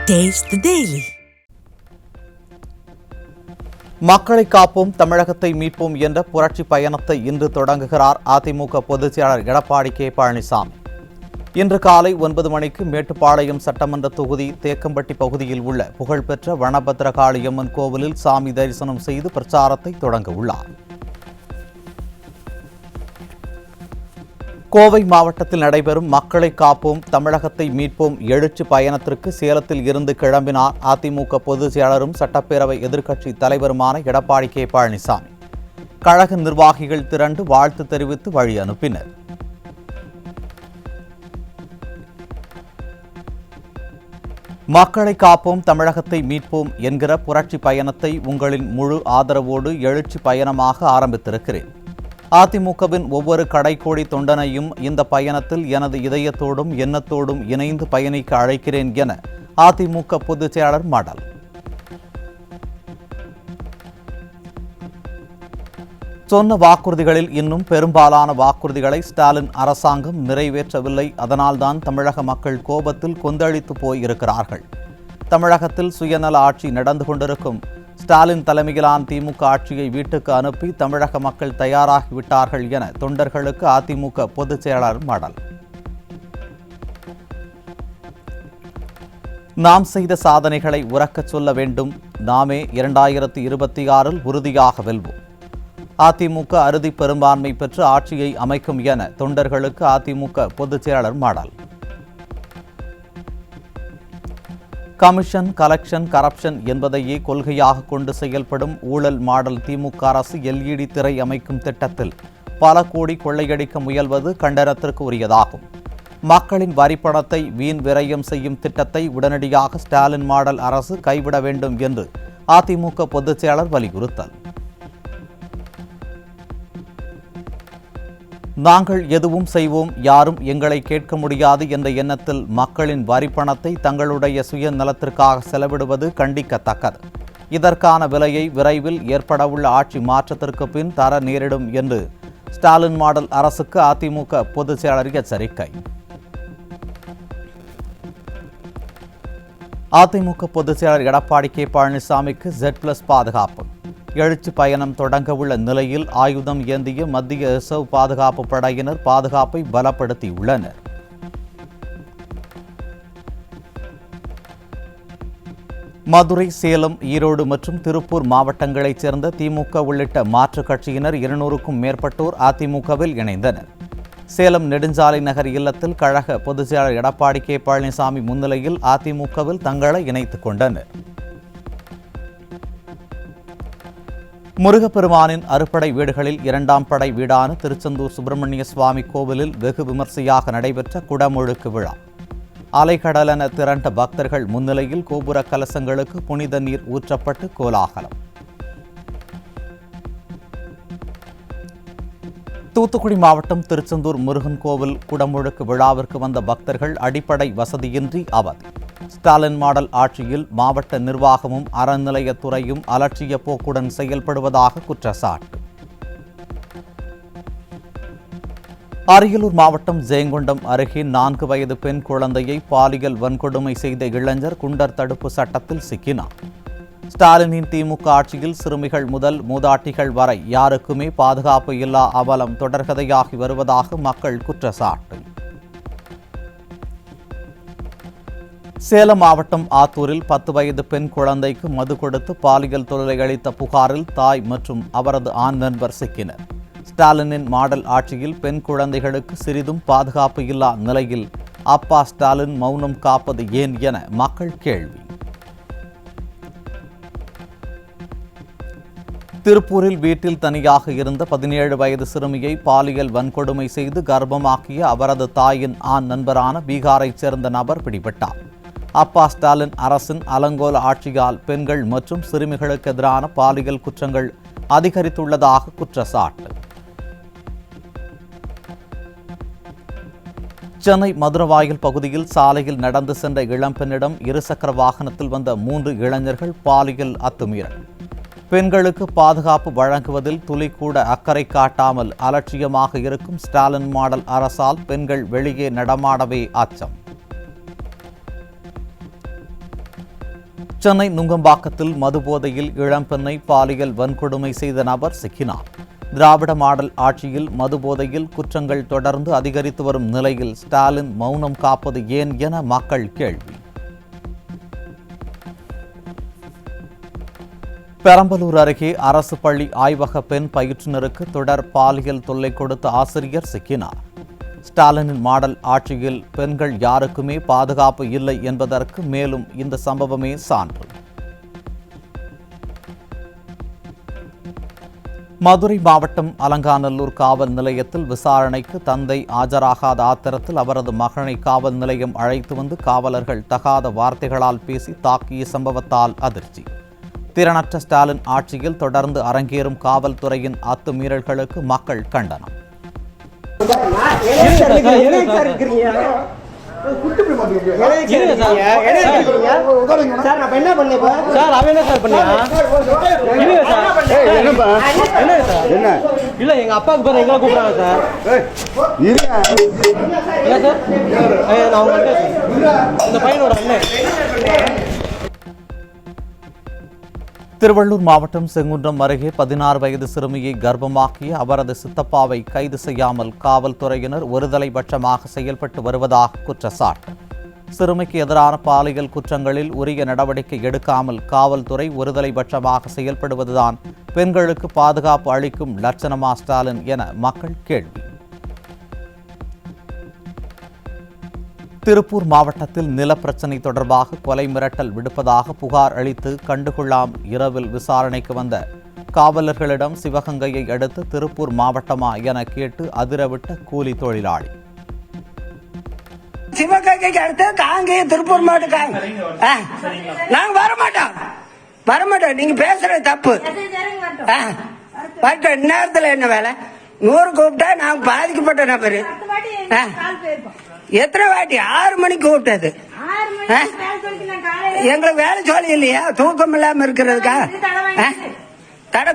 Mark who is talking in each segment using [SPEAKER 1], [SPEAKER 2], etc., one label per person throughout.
[SPEAKER 1] Taste the Daily.
[SPEAKER 2] மக்களை காப்போம் தமிழகத்தை மீட்போம் என்ற புரட்சி பயணத்தை இன்று தொடங்குகிறார் அதிமுக பொதுச் செயலாளர் எடப்பாடி கே பழனிசாமி. இன்று காலை 9 மணிக்கு மேட்டுப்பாளையம் சட்டமன்ற தொகுதி தேக்கம்பட்டி பகுதியில் உள்ள புகழ்பெற்ற வனபத்ரகாளியம்மன் கோவிலில் சாமி தரிசனம் செய்து பிரச்சாரத்தை தொடங்க உள்ளார். கோவை மாவட்டத்தில் நடைபெறும் மக்களை காப்போம் தமிழகத்தை மீட்போம் எழுச்சி பயணத்திற்கு சேலத்தில் இருந்து கிளம்பினார் அதிமுக பொதுச் செயலாளரும் சட்டப்பேரவை எதிர்க்கட்சி தலைவருமான எடப்பாடி கே பழனிசாமி. கழக நிர்வாகிகள் திரண்டு வாழ்த்து தெரிவித்து வழி அனுப்பினர். மக்களை காப்போம் தமிழகத்தை மீட்போம் என்கிற புரட்சி பயணத்தை உங்களின் முழு ஆதரவோடு எழுச்சி பயணமாக ஆரம்பித்திருக்கிறேன். அதிமுகவின் ஒவ்வொரு கடைக்கோடி தொண்டனையும் இந்த பயணத்தில் எனது இதயத்தோடும் எண்ணத்தோடும் இணைந்து பயணிக்க அழைக்கிறேன் என அதிமுக பொதுச் செயலாளர் மடல். சொன்ன வாக்குறுதிகளில் இன்னும் பெரும்பாலான வாக்குறுதிகளை ஸ்டாலின் அரசாங்கம் நிறைவேற்றவில்லை. அதனால்தான் தமிழக மக்கள் கோபத்தில் கொந்தளித்து போயிருக்கிறார்கள். தமிழகத்தில் சுயநல ஆட்சி நடந்து கொண்டிருக்கும் ஸ்டாலின் தலைமையிலான திமுக ஆட்சியை வீட்டுக்கு அனுப்பி தமிழக மக்கள் தயாராகிவிட்டார்கள் என தொண்டர்களுக்கு அதிமுக பொதுச் செயலாளர் மடல். நாம் செய்த சாதனைகளை உரக்கச் சொல்ல வேண்டும். நாமே 2026 உறுதியாக வெல்வோம். அதிமுக அறுதி பெரும்பான்மை பெற்று ஆட்சியை அமைக்கும் என தொண்டர்களுக்கு அதிமுக பொதுச் செயலாளர் மடல். கமிஷன், கலெக்ஷன், கரப்ஷன் என்பதையே கொள்கையாக கொண்டு செயல்படும் ஊழல் மாடல் திமுக அரசு LED திரை அமைக்கும் திட்டத்தில் பல கோடி கொள்ளையடிக்க முயல்வது கண்டனத்திற்கு உரியதாகும். மக்களின் வரிப்பணத்தை வீண் விரயம் செய்யும் திட்டத்தை உடனடியாக ஸ்டாலின் மாடல் அரசு கைவிட வேண்டும் என்று அதிமுக பொதுச் செயலாளர் வலியுறுத்தல். நாங்கள் எதுவும் செய்வோம், யாரும் எங்களை கேட்க முடியாது என்ற எண்ணத்தில் மக்களின் வரிப்பணத்தை தங்களுடைய சுயநலத்திற்காக செலவிடுவது கண்டிக்கத்தக்கது. இதற்கான விலையை விரைவில் ஏற்படவுள்ள ஆட்சி மாற்றத்திற்கு பின் தர நேரிடும் என்று ஸ்டாலின் மாடல் அரசுக்கு அதிமுக பொதுச் செயலாளர் எச்சரிக்கை. அதிமுக பொதுச் செயலாளர் எடப்பாடி கே பழனிசாமிக்கு Z+ பாதுகாப்பு. எழுச்சி பயணம் தொடங்க உள்ள நிலையில் ஆயுதம் ஏந்திய மத்திய ரிசர்வ் பாதுகாப்பு படையினர் பாதுகாப்பை பலப்படுத்தியுள்ளனர். மதுரை, சேலம், ஈரோடு மற்றும் திருப்பூர் மாவட்டங்களைச் சேர்ந்த திமுக உள்ளிட்ட மாற்றுக் கட்சியினர் 200க்கும் மேற்பட்டோர் அதிமுகவில் இணைந்தனர். சேலம் நெடுஞ்சாலை நகர் இல்லத்தில் கழக பொதுச் செயலாளர் எடப்பாடி கே பழனிசாமி முன்னிலையில் அதிமுகவில் தங்களை இணைத்துக் கொண்டனர். முருகப்பெருமானின் அறுபடை வீடுகளில் 2ஆம் படை வீடான திருச்செந்தூர் சுப்பிரமணிய சுவாமி கோவிலில் வெகு விமர்சையாக நடைபெற்ற குடமுழுக்கு விழா. அலைக்கடலென திரண்ட பக்தர்கள் முன்னிலையில் கோபுர கலசங்களுக்கு புனித நீர் ஊற்றப்பட்டு கோலாகலம். தூத்துக்குடி மாவட்டம் திருச்செந்தூர் முருகன் கோவில் குடமுழுக்கு விழாவிற்கு வந்த பக்தர்கள் அடிப்படை வசதியின்றி அவதி. ஸ்டாலின் மாடல் ஆட்சியில் மாவட்ட நிர்வாகமும் அறநிலையத்துறையும் அலட்சிய போக்குடன் செயல்படுவதாக குற்றச்சாட்டு. அரியலூர் மாவட்டம் ஜெயங்கொண்டம் அருகே 4 வயது பெண் குழந்தையை பாலியல் வன்கொடுமை செய்த இளைஞர் குண்டர் தடுப்பு சட்டத்தில் சிக்கினார். ஸ்டாலினின் திமுக ஆட்சியில் சிறுமிகள் முதல் மூதாட்டிகள் வரை யாருக்குமே பாதுகாப்பு இல்லா அவலம் தொடர்கதையாகி வருவதாக மக்கள் குற்றச்சாட்டு. சேலம் மாவட்டம் ஆத்தூரில் 10 வயது பெண் குழந்தைக்கு மது கொடுத்து பாலியல் தொல்லை அளித்த புகாரில் தாய் மற்றும் அவரது ஆண் நண்பர் சிக்கினர். ஸ்டாலினின் மாடல் ஆட்சியில் பெண் குழந்தைகளுக்கு சிறிதும் பாதுகாப்பு இல்லா நிலையில் அப்பா ஸ்டாலின் மௌனம் காப்பது ஏன் என மக்கள் கேள்வி. திருப்பூரில் வீட்டில் தனியாக இருந்த 17 வயது சிறுமியை பாலியல் வன்கொடுமை செய்து கர்ப்பமாக்கிய அவரது தாயின் ஆண் நண்பரான பீகாரைச் சேர்ந்த நபர் பிடிபட்டார். அப்பா ஸ்டாலின் அரசின் அலங்கோல ஆட்சியால் பெண்கள் மற்றும் சிறுமிகளுக்கு எதிரான பாலியல் குற்றங்கள் அதிகரித்துள்ளதாக குற்றச்சாட்டு. சென்னை மதுரவாயல் பகுதியில் சாலையில் நடந்து சென்ற இளம்பெண்ணிடம் இருசக்கர வாகனத்தில் வந்த 3 இளைஞர்கள் பாலியல் அத்துமீறல். பெண்களுக்கு பாதுகாப்பு வழங்குவதில் துளிக்கூட அக்கறை காட்டாமல் அலட்சியமாக இருக்கும் ஸ்டாலின் மாடல் அரசால் பெண்கள் வெளியே நடமாடவே அச்சம். சென்னை நுங்கம்பாக்கத்தில் மதுபோதையில் இளம்பெண்ணை பாலியல் வன்கொடுமை செய்த நபர் சிக்கினார். திராவிட மாடல் ஆட்சியில் மதுபோதையில் குற்றங்கள் தொடர்ந்து அதிகரித்து வரும் நிலையில் ஸ்டாலின் மௌனம் காப்பது ஏன் என மக்கள் கேள்வி. பெரம்பலூர் அருகே அரசு பள்ளி ஆய்வக பெண் பயிற்றுநருக்கு தொடர் பாலியல் தொல்லை கொடுத்த ஆசிரியர் சிக்கினார். ஸ்டாலினின் மாடல் ஆட்சியில் பெண்கள் யாருக்குமே பாதுகாப்பு இல்லை என்பதற்கு மேலும் இந்த சம்பவமே சான்று. மதுரை மாவட்டம் அலங்காநல்லூர் காவல் நிலையத்தில் விசாரணைக்கு தந்தை ஆஜராகாத ஆத்திரத்தில் அவரது மகனை காவல் நிலையம் அழைத்து வந்து காவலர்கள் தகாத வார்த்தைகளால் பேசி தாக்கிய சம்பவத்தால் அதிர்ச்சி. திறனற்ற ஸ்டாலின் ஆட்சியில் தொடர்ந்து அரங்கேறும் காவல்துறையின் அத்துமீறல்களுக்கு மக்கள் கண்டனம்.
[SPEAKER 1] இல்ல எங்க அப்பாவுக்கு பேர் எங்களை கூப்பிடுறாங்க சார். இந்த பையனோட அண்ணன்.
[SPEAKER 2] திருவள்ளூர் மாவட்டம் செங்குன்றம் அருகே 16 வயது சிறுமியை கர்ப்பமாக்கிய அவரது சித்தப்பாவை கைது செய்யாமல் காவல்துறையினர் ஒருதலைபட்சமாக செயல்பட்டு வருவதாக குற்றச்சாட்டு. சிறுமிக்கு எதிரான பாலியல் குற்றங்களில் உரிய நடவடிக்கை எடுக்காமல் காவல்துறை ஒருதலைபட்சமாக செயல்படுவதுதான் பெண்களுக்கு பாதுகாப்பு அளிக்கும் லட்சணமா ஸ்டாலின் என மக்கள் கேள்வி. திருப்பூர் மாவட்டத்தில் நிலப்பிரச்சினை தொடர்பாக கொலை மிரட்டல் விடுப்பதாக புகார் அளித்து கண்டுகொள்ளாம் இரவில் விசாரணைக்கு வந்த காவலர்களிடம் சிவகங்கையை அடுத்து திருப்பூர் மாவட்டமா என கேட்டு அதிரவிட்ட கூலி தொழிலாளி.
[SPEAKER 3] சிவகங்கைக்கு அடுத்து காங்கேய திருப்பூர் மாவட்டம். நாங்க வரமாட்டோம். நீங்க பேசுறது தப்பு. நேரத்தில் என்ன வேலை? 100 கூப்பிட்டா நாங்க பாதிக்கப்பட்ட நபரு. எத்தனை வாட்டி 6 மணிக்கு கூப்பிட்டது? எங்களுக்கு வேலை சொல்லி இல்லையா? தூக்கம் இல்லாம இருக்கிறதுக்கா?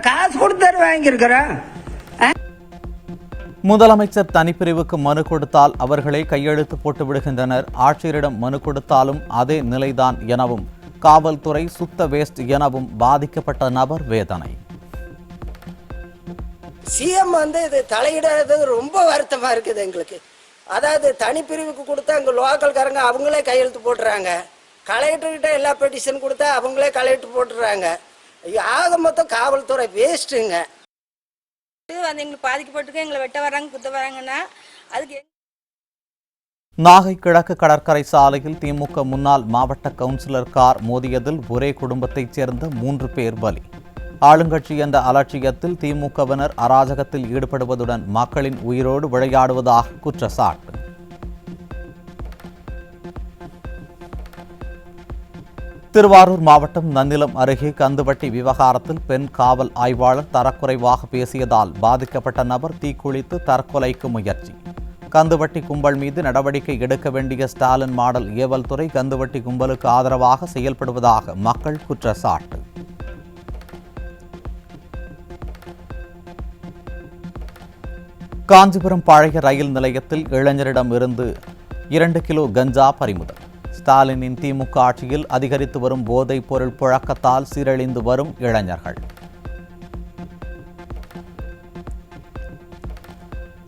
[SPEAKER 3] காசு கொடுத்து வாங்கியிருக்கிறோம்.
[SPEAKER 2] முதலமைச்சர் தனிப்பிரிவுக்கு மனு கொடுத்தால் அவர்களே கையெழுத்து போட்டு விடுகின்றனர். ஆட்சியரிடம் மனு கொடுத்தாலும் அதே நிலைதான் எனவும் காவல்துறை சுத்த வேஸ்ட் எனவும் பாதிக்கப்பட்ட நபர் வேதனை.
[SPEAKER 3] சிஎம் இது தலையிடாதது ரொம்ப வருத்தமா இருக்குது எங்களுக்கு. அதாவது தனிப்பிரிவுக்கு கொடுத்தா அங்க லோக்கல்காரங்க அவங்களே கையெழுத்து போட்டுறாங்க. கலெக்டர்கிட்ட எல்லா பெட்டிஷன் கொடுத்தா அவங்களே கலெக்டர் போட்டுறாங்க. ஆக மொத்தம் காவல்துறை வேஸ்ட்டுங்க.
[SPEAKER 4] எங்களுக்கு பாதிக்கப்பட்டிருக்க எங்களை வெட்ட வராங்க குத்த வராங்கன்னா அதுக்கு.
[SPEAKER 2] நாகை கிழக்கு கடற்கரை சாலையில் திமுக முன்னாள் மாவட்ட கவுன்சிலர் கார் மோதியதில் ஒரே குடும்பத்தைச் சேர்ந்த 3 பேர் பலி. ஆளுங்கட்சி என்ற அலட்சியத்தில் திமுகவினர் அராஜகத்தில் ஈடுபடுவதுடன் மக்களின் உயிரோடு விளையாடுவதாக குற்றச்சாட்டு. திருவாரூர் மாவட்டம் நன்னிலம் அருகே கந்துவட்டி விவகாரத்தில் பெண் காவல் ஆய்வாளர் தரக்குறைவாக பேசியதால் பாதிக்கப்பட்ட நபர் தீக்குளித்து தற்கொலைக்கு முயற்சி. கந்துவட்டி கும்பல் மீது நடவடிக்கை எடுக்க வேண்டிய ஸ்டாலின் மாடல் ஏவல் துறை கந்துவட்டி கும்பலுக்கு ஆதரவாக செயல்படுவதாக மக்கள் குற்றச்சாட்டு. காஞ்சிபுரம் பழைய ரயில் நிலையத்தில் இளைஞரிடம் இருந்து 2 கிலோ கஞ்சா பறிமுதல். ஸ்டாலினின் திமுக ஆட்சியில் அதிகரித்து வரும் போதைப் பொருள் புழக்கத்தால் சீரழிந்து வரும் இளைஞர்கள்.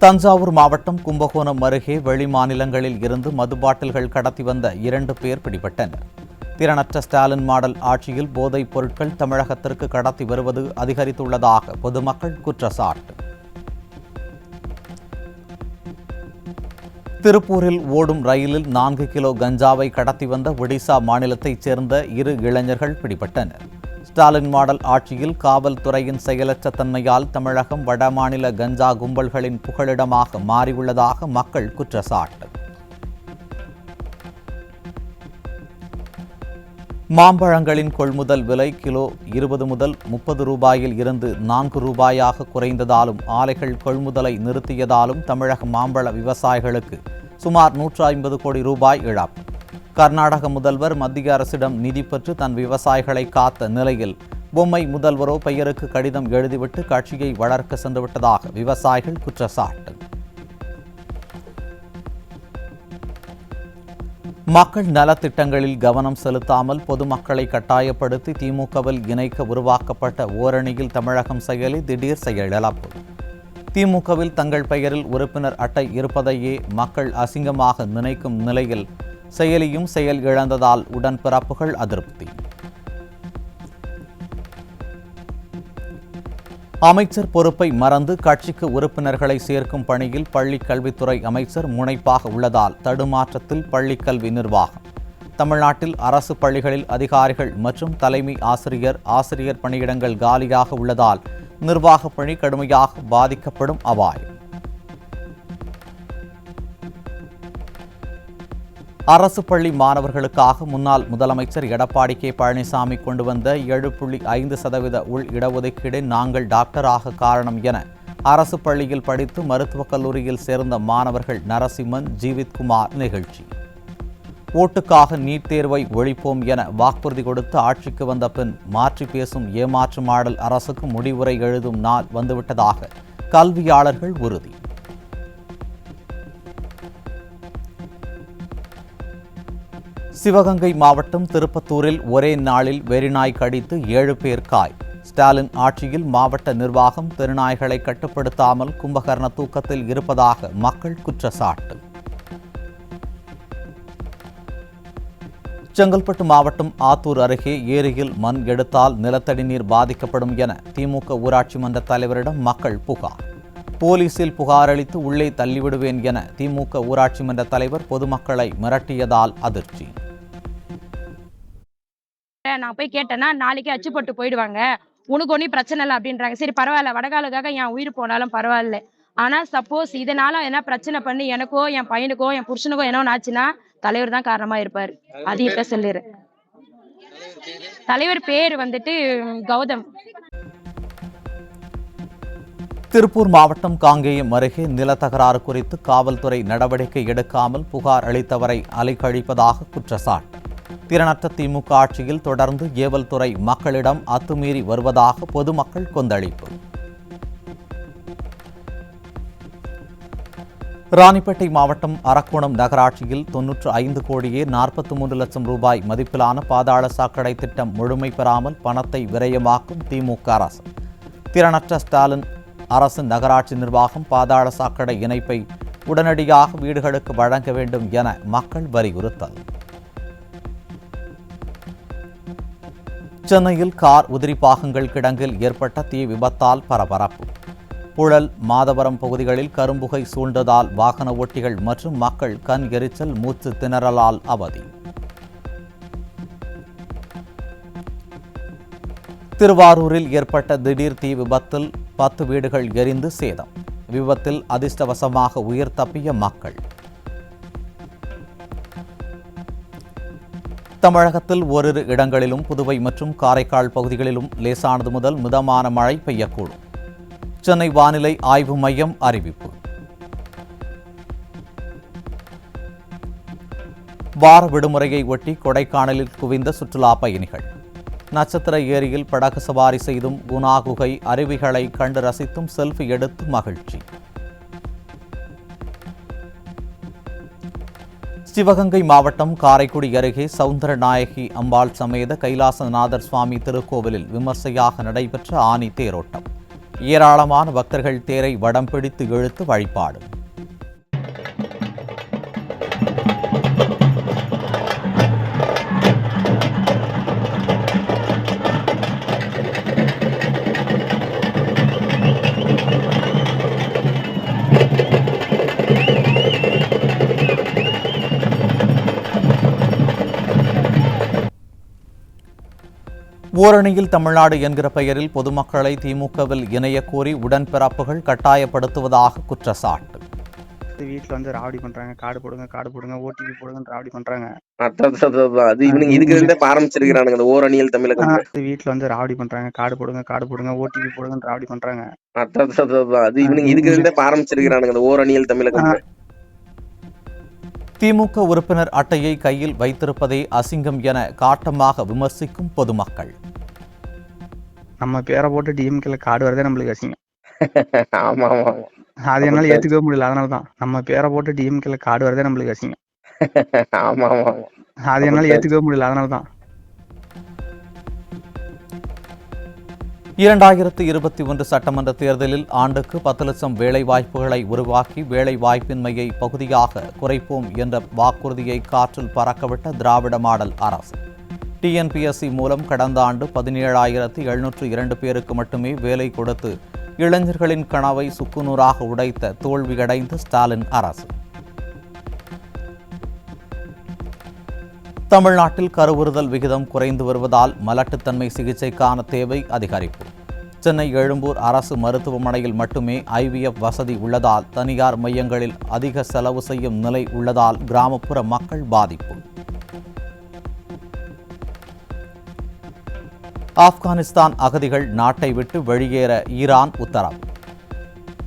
[SPEAKER 2] தஞ்சாவூர் மாவட்டம் கும்பகோணம் அருகே வெளி மாநிலங்களில் இருந்து மது பாட்டில்கள் கடத்தி வந்த 2 பேர் பிடிபட்டனர். திறனற்ற ஸ்டாலின் மாடல் ஆட்சியில் போதைப் பொருட்கள் தமிழகத்திற்கு கடத்தி வருவது அதிகரித்துள்ளதாக பொதுமக்கள் குற்றச்சாட்டு. திருப்பூரில் ஓடும் ரயிலில் 4 கிலோ கஞ்சாவை கடத்தி வந்த ஒடிசா மாநிலத்தைச் சேர்ந்த 2 இளைஞர்கள் பிடிபட்டனர். ஸ்டாலின் மாடல் ஆட்சியில் காவல்துறையின் செயலற்ற தன்மையால் தமிழகம் வடமாநில கஞ்சா கும்பல்களின் புகலிடமாக மாறியுள்ளதாக மக்கள் குற்றச்சாட்டு. மாம்பழங்களின் கொள்முதல் விலை கிலோ 20 முதல் 30 ரூபாயில் இருந்து 4 ரூபாயாக குறைந்ததாலும் ஆலைகள் கொள்முதலை நிறுத்தியதாலும் தமிழக மாம்பழ விவசாயிகளுக்கு சுமார் 150 கோடி ரூபாய் இழப்பு. கர்நாடக முதல்வர் மத்திய அரசிடம் நிதி பெற்று தன் விவசாயிகளை காத்த நிலையில் பொம்மை முதல்வரோ பெயருக்கு கடிதம் எழுதிவிட்டு கட்சியை வளர்க்க சென்றுவிட்டதாக விவசாயிகள் குற்றச்சாட்டு. மக்கள் நலத்திட்டங்களில் கவனம் செலுத்தாமல் பொதுமக்களை கட்டாயப்படுத்தி திமுகவில் இணைக்க உருவாக்கப்பட்ட ஓரணியில் தமிழகம் செயலி திடீர் செயலிழப்பு. திமுகவில் தங்கள் பெயரில் உறுப்பினர் அட்டை இருப்பதையே மக்கள் அசிங்கமாக நினைக்கும் நிலையில் செயலியும் செயல் இழந்ததால் உடன்பிறப்புகள் அதிருப்தி. அமைச்சர் பொறுப்பை மறந்து கட்சிக்கு உறுப்பினர்களை சேர்க்கும் பணியில் பள்ளிக் கல்வித்துறை அமைச்சர் முனைப்பாக உள்ளதால் தடுமாற்றத்தில் பள்ளிக்கல்வி நிர்வாகம். தமிழ்நாட்டில் அரசு பள்ளிகளில் அதிகாரிகள் மற்றும் தலைமை ஆசிரியர் பணியிடங்கள் காலியாக உள்ளதால் நிர்வாக பணி கடுமையாக பாதிக்கப்படும் அபாயம். அரசு பள்ளி மாணவர்களுக்காக முன்னாள் முதலமைச்சர் எடப்பாடி கே பழனிசாமி கொண்டு வந்த 7.5% உள் இடஒதுக்கீடு நாங்கள் டாக்டராக காரணம் என அரசு பள்ளியில் படித்து மருத்துவக் கல்லூரியில் சேர்ந்த மாணவர்கள் நரசிம்மன், ஜீவித்குமார் நிகழ்ச்சி. ஓட்டுக்காக நீட் தேர்வை ஒழிப்போம் என வாக்குறுதி கொடுத்து ஆட்சிக்கு வந்த பின் மாற்றி பேசும் ஏமாற்று மாடல் அரசுக்கு முடிவுரை எழுதும் நாள் வந்துவிட்டதாக கல்வியாளர்கள் உறுதி. சிவகங்கை மாவட்டம் திருப்பத்தூரில் ஒரே நாளில் வெறிநாய் கடித்து 7 பேர் காய். ஸ்டாலின் ஆட்சியில் மாவட்ட நிர்வாகம் தெருநாய்களை கட்டுப்படுத்தாமல் கும்பகர்ண தூக்கத்தில் இருப்பதாக மக்கள் குற்றச்சாட்டு. செங்கல்பட்டு மாவட்டம் ஆத்தூர் அருகே ஏரியில் மண் எடுத்தால் நிலத்தடி நீர் பாதிக்கப்படும் என திமுக ஊராட்சி மன்ற தலைவரிடம் மக்கள் புகார். போலீசில் புகார் அளித்து உள்ளே தள்ளிவிடுவேன் என திமுக ஊராட்சி மன்ற தலைவர் பொதுமக்களை மிரட்டியதால் அதிர்ச்சி.
[SPEAKER 5] நான் போய் கேட்டேன்னா நாளைக்கு அச்சு போட்டு போயிடுவாங்க, உனக்கு ஒன்றும் பிரச்சனை இல்லை அப்படின்றாங்க. சரி பரவாயில்ல, வடகாலுக்காக என் உயிர் போனாலும் பரவாயில்ல. ஆனால் சப்போஸ் இதனால என்ன பிரச்சனை பண்ணி எனக்கோ என் பையனுக்கோ என் புருஷனுக்கோ என்ன ஆச்சுன்னா தலைவர் தான் காரணமா இருப்பார். அது இப்ப சொல்லிடுறேன். தலைவர் பேர் வந்துட்டு கௌதம்.
[SPEAKER 2] திருப்பூர் மாவட்டம் காங்கேயம் அருகே நிலத்தகராறு குறித்து காவல்துறை நடவடிக்கை எடுக்காமல் புகார் அளித்தவரை அலைக்கழிப்பதாக குற்றச்சாட்டு. திறனற்ற திமுக ஆட்சியில் தொடர்ந்து ஏவல் துறை மக்களிடம் அத்துமீறி வருவதாக பொதுமக்கள் கொந்தளிப்பு. ராணிப்பேட்டை மாவட்டம் அரக்கோணம் நகராட்சியில் 95 கோடியே 43 லட்சம் ரூபாய் மதிப்பிலான பாதாள சாக்கடை திட்டம் முழுமை பெறாமல் பணத்தை விரயமாக்கும் திமுக அரசு. திறனற்ற ஸ்டாலின் அரசின் நகராட்சி நிர்வாகம் பாதாள சாக்கடை இணைப்பை உடனடியாக வீடுகளுக்கு வழங்க வேண்டும் என மக்கள் வலியுறுத்தல். சென்னையில் கார் உதிரி பாகங்கள் கிடங்கில் ஏற்பட்ட தீ விபத்தால் பரபரப்பு. புழல், மாதவரம் பகுதிகளில் கரும்புகை சூழ்ந்ததால் வாகன ஓட்டிகள் மற்றும் மக்கள் கண் எரிச்சல், மூச்சு திணறலால் அவதி. திருவாரூரில் ஏற்பட்ட திடீர் தீ விபத்தில் 10 வீடுகள் எரிந்து சேதம். விபத்தில் அதிர்ஷ்டவசமாக உயிர் தப்பிய மக்கள். தமிழகத்தில் ஓரிரு இடங்களிலும் புதுவை மற்றும் காரைக்கால் பகுதிகளிலும் லேசானது முதல் மிதமான மழை பெய்யக்கூடும். சென்னை வானிலை ஆய்வு மையம் அறிவிப்பு. வார விடுமுறையை ஒட்டி கொடைக்கானலில் குவிந்த சுற்றுலா பயணிகள். நட்சத்திர ஏரியில் படகு சவாரி செய்தும் குணா குகை அருவிகளை கண்டு ரசித்தும் செல்ஃபி எடுத்து மகிழ்ச்சி. சிவகங்கை மாவட்டம் காரைக்குடி அருகே சவுந்தரநாயகி அம்பாள் சமேத கைலாசநாதர் சுவாமி திருக்கோவிலில் விமர்சையாக நடைபெற்ற ஆனி தேரோட்டம். ஏராளமான பக்தர்கள் தேரை வடம் பிடித்து இழுத்து வழிபாடு. ஓரணியில் தமிழ்நாடு என்கிற பெயரில் பொதுமக்களை திமுகவில் இணைய கோரி உடன்பிறப்புகள் கட்டாயப்படுத்துவதாக குற்றச்சாட்டு.
[SPEAKER 6] வீட்டில் வந்து ராவடி பண்றாங்க, காடு போடுங்க ஓடிபி போடுங்கன்னு ராவடி பண்றாங்க.
[SPEAKER 7] அது இவனுங்க இதுக்கு இருந்தே ஆரம்பிச்சிருக்கிறானுங்க இந்த ஓரணியல் தமிழகம்.
[SPEAKER 6] வீட்டில் வந்து ராவடி பண்றாங்க, காடு போடுங்க ஓடிபி போடுங்கன்னு ராவடி பண்றாங்க.
[SPEAKER 7] அது இவனுங்க இதுக்கு இருந்தே ஆரம்பிச்சிருக்கிறானுங்க இந்த ஓரணியல் தமிழகம்.
[SPEAKER 2] திமுக உறுப்பினர் அட்டையை கையில் வைத்திருப்பதே அசிங்கம் என காட்டமாக விமர்சிக்கும் பொதுமக்கள்.
[SPEAKER 6] நம்ம பேரை போட்டு டிஎம்கேல கார்டு வரதே நம்மளுக்கு அசிங்கம்.
[SPEAKER 7] ஆமா ஆமா,
[SPEAKER 6] அது என்னால ஏத்துக்கவே முடியல. அதனாலதான் நம்ம பேரை போட்டு டிஎம்கேல கார்டு வரதே நம்மளுக்கு அசிங்கம்.
[SPEAKER 7] ஆமா ஆமா ஆமா.
[SPEAKER 6] அது என்னால ஏத்துக்கவே முடியல. அதனாலதான்
[SPEAKER 2] 2021 சட்டமன்ற தேர்தலில் ஆண்டுக்கு 10 லட்சம் வேலைவாய்ப்புகளை உருவாக்கி வேலைவாய்ப்பின்மையை பகுதியாக குறைப்போம் என்ற வாக்குறுதியை காற்றில் பறக்கவிட்ட திராவிட மாடல் அரசு. டிஎன்பிஎஸ்சி மூலம் கடந்த ஆண்டு 17,702 பேருக்கு மட்டுமே வேலை கொடுத்து இளைஞர்களின் கனவை சுக்குநூறாக உடைத்த தோல்வியடைந்த ஸ்டாலின் அரசு. தமிழ்நாட்டில் கருவுறுதல் விகிதம் குறைந்து வருவதால் மலட்டுத்தன்மை சிகிச்சைக்கான தேவை அதிகரிப்பு. சென்னை எழும்பூர் அரசு மருத்துவமனையில் மட்டுமே IVF வசதி உள்ளதால் தனியார் மையங்களில் அதிக செலவு செய்யும் நிலை உள்ளதால் கிராமப்புற மக்கள் பாதிப்பு. ஆப்கானிஸ்தான் அகதிகள் நாட்டை விட்டு வெளியேற ஈரான் உத்தரவு.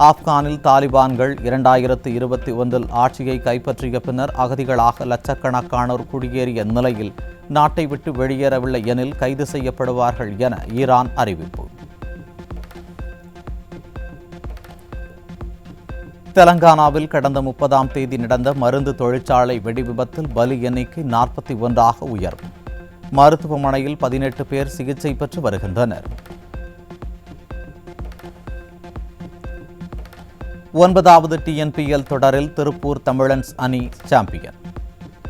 [SPEAKER 2] ஆப்கானில் தாலிபான்கள் 2021 ஆட்சியை கைப்பற்றிய பின்னர் அகதிகளாக லட்சக்கணக்கானோர் குடியேறிய நிலையில் நாட்டை விட்டு வெளியேறவில்லை எனில் கைது செய்யப்படுவார்கள் என ஈரான் அறிவிப்பு. தெலங்கானாவில் கடந்த 30ஆம் தேதி நடந்த மருந்து தொழிற்சாலை வெடிவிபத்தில் பலி எண்ணிக்கை 41ஆக உயர்வு. மருத்துவமனையில் 18 பேர் சிகிச்சை பெற்று வருகின்றனர். 9வது TNPL தொடரில் திருப்பூர் தமிழன்ஸ் அணி சாம்பியன்.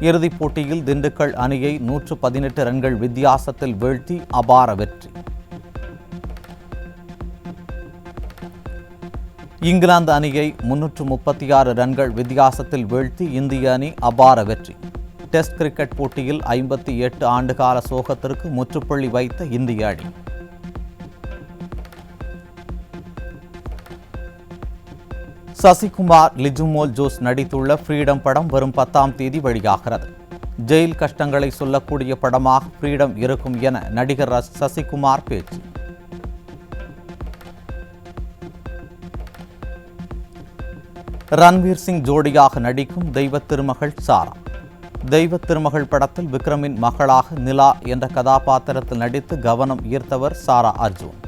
[SPEAKER 2] இறுதிப் போட்டியில் திண்டுக்கல் அணியை 118 ரன்கள் வித்தியாசத்தில் வீழ்த்தி அபார வெற்றி. இங்கிலாந்து அணியை 336 ரன்கள் வித்தியாசத்தில் வீழ்த்தி இந்திய அணி அபார வெற்றி. டெஸ்ட் கிரிக்கெட் போட்டியில் 58 ஆண்டுகால சோகத்திற்கு முற்றுப்புள்ளி வைத்த இந்திய அணி. சசிகுமார், லிஜுமோல் ஜோஸ் நடித்துள்ள ஃப்ரீடம் படம் வரும் 10ஆம் தேதி வெளியாகிறது. ஜெயில் கஷ்டங்களை சொல்லக்கூடிய படமாக ஃப்ரீடம் இருக்கும் என நடிகர் சசிகுமார் பேச்சு. ரன்வீர் சிங் ஜோடியாக நடிக்கும் தெய்வ திருமகள் சாரா. தெய்வ திருமகள் படத்தில் விக்ரமின் மகளாக நிலா என்ற கதாபாத்திரத்தில் நடித்து கவனம் ஈர்த்தவர் சாரா அர்ஜுன்.